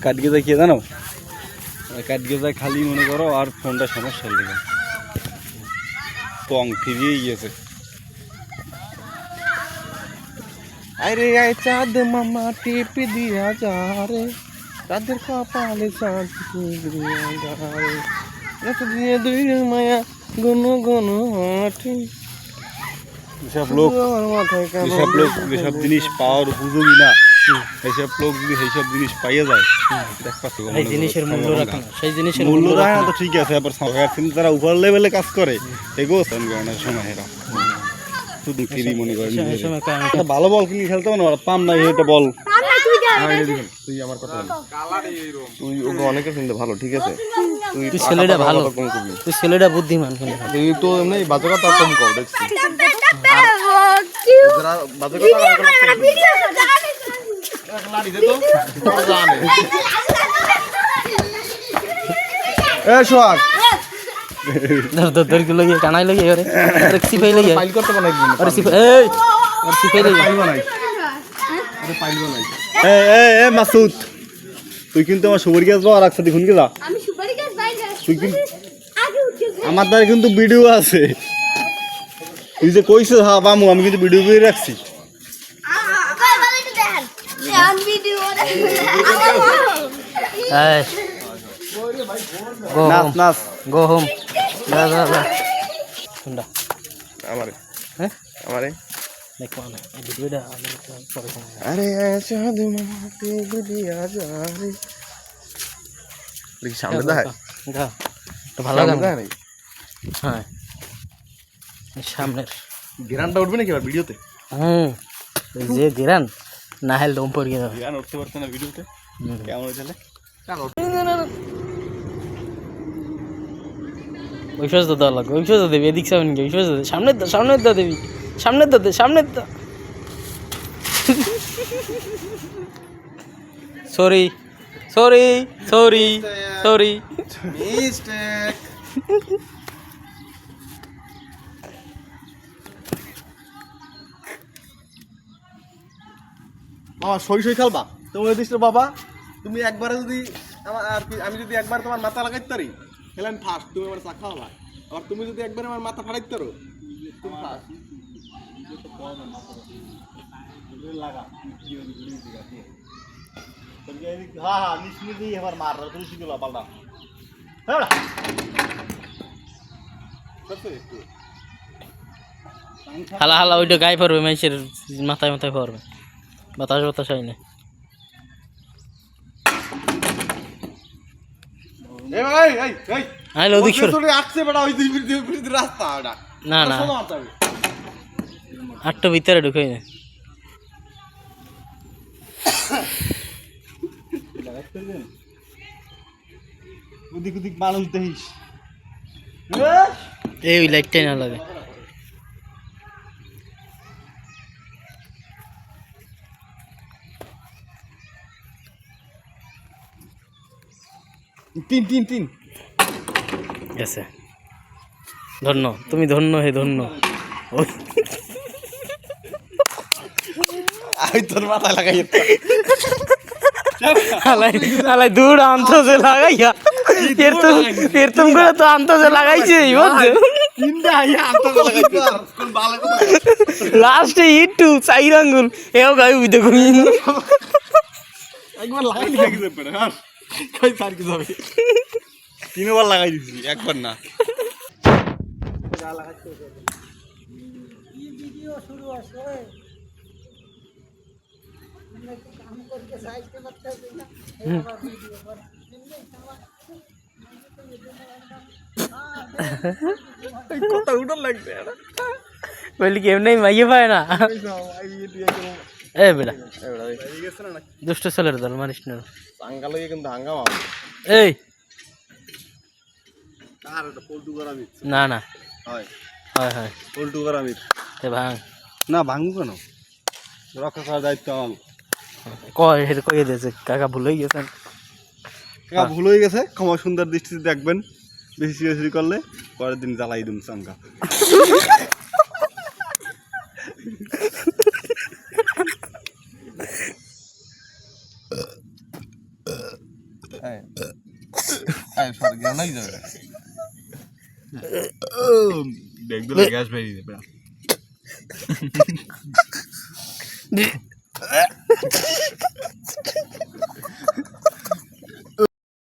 কাটকে যায় কি জানো, কাটকে যায় খালি মনে করো আর ফোনটা সমস্যা লেগে পং ফিরিয়ে গিয়েছে। আরে আয় চাঁদ মামা টিপ দিয়া যা রে, তাদের কপালে চাঁদ দিয়া যা রে, রাত দিয়ে দুই মায়া গুনো গুনো হাঁটে। যেসব লোক যেসব জিনিস পাওয়ার উপযোগী না, এইসব লোক যদি সেইসব জিনিস পাইয়ে যায় এই জিনিসের মূল্য রাখে না, সেই জিনিসের মূল্য রাখে না তো ঠিক আছে, আবার যারা উপর লেভেলে কাজ করে এগো সময় এরা শুধু ফ্রি মনে করেন। ভালো বল কিনে খেলতে হবে না, পাম নাই এটা বল। তুই আমার কথা তুই ওকে অনেকে চিনতে ভালো, ঠিক আছে? তুই ছেলেটা ভালো, তুই ছেলেটা বুদ্ধিমান, তুই তো এমনি বাজে কথা কম কর, দেখছি যারা বাজে কথা লাড়ি দে তো জানে। এ সোহাগ ধর কি লাগিয়ে কানাই লাগিয়ে আরে আরে সিপাই লাগিয়ে ফাইল করতে বানাই দিন। আরে সিপাই এই আরে সিপাই লাগিয়ে ফাইল বানাই, আরে ফাইল বানাই। এ মাসুদ, তুই কিন্তু আমার সুপারি গাছ আর একসাথে খুন কে যা। আমি সুপারি গাছ বাইরে তুই কিন্তু আগে উঠে আমার দ্বারা কিন্তু ভিডিও আছে, তুই যে কইছিস হ্যাঁ বামু, আমি কিন্তু ভিডিও করে রাখছি। কই বলে তো দেখেন আমি ভিডিও এই নাচ নাচ গো হোম যা যা যা শুনডা আমারে হ্যাঁ আমারে দেখো না এই ভিডিওটা আমি পরে শোনাবো। আরে আয় চাঁদ মামা টিপ দিয়া যা রে, দেখি সামনে দেখায়, গা তো ভালো গান দেখায় নাই হ্যাঁ এই সামনের ঘেরানটা উঠবে নাকি এবার ভিডিওতে? এই যে গিরান নাহেল ডোম পড়ে গেল গান উঠতে পারছে না ভিডিওতে, কেমন হয়েছে? ওই সোজ তো দেওয়া লাগবে, ওই সোজ দেবী এদিক সামনে ওই সোজ সামনের দা দেবী সামনের দা দে সামনের দা। Sorry sorry sorry sorry mistake. বাবা সই সই খেলবা তুমি দিস বাবা, তুমি একবারে যদি আমার আর কি আমি যদি একবার তোমার মাথা লাগাইতে পারি তাহলে আমি ফার্স্ট, তুমি আমার চা খাওয়া, আর তুমি যদি একবার আমার মাথা ফাড়াইতে পারো তুমি ফার্স্ট। হালা হালা ওইটা গায়ে পড়বে মাইসের মাথায় মাথায় পড়বে, বাতাস বাতাস হয় না। এই ভাই এই এই আইলো ওদিক সর তোরে আসছে বড় ওই দুই রাস্তা ওটা না না আটটা ভিতরে ঢুকাই না ওদিক ওদিক মানুষ দেখিস, এই ওই লাইটটাই না লাগে। তিন তিন তিন গেছে, ধন্য তুমি ধন্য হে ধন্য। আমি তোর মাথা লাগাই হালাই হালাই দূর আন্তজে লাগাইয়া এরতম করে তো আন্তজে লাগাইছে লাস্টে ইটু চাইর আঙ্গুল এও গাই উইতে কমি একবার লাগাই দিছি পড়ে হ্যাঁ কই সার কি যাবে, তিনবার লাগাই দিছি একবার না। কি ভিডিও শুরু আছে কাম করতে চাইতে পারতেছি না ভিডিও কর কথা উঠার লাগছে বলি কি এমনি মাইয়ে পায় না। এ বেটা দুষ্ট ছেলের দল মারিস না, আঙ্গালে কিন্তু হাঙ্গামা এই আর এটা পল্টু করাবি না না হয় হয় হয় পল্টু করামির তে ভাঙ না ভাঙবো কেন, রক্ষা করার দায়িত্ব আমার। কয় হের কইয়ে দিয়েছে কাকা ভুল হয়ে গেছেন, কাকা ভুল হয়ে গেছে, ক্ষমা সুন্দর দৃষ্টিতে দেখবেন, বেশি সিরিয়াসলি করলে পরের দিন জ্বালাই দিন চাঙ্গা। আয় সর গেল নাকি যাবে দেখ দিলে গ্যাস বেরিয়ে যাবে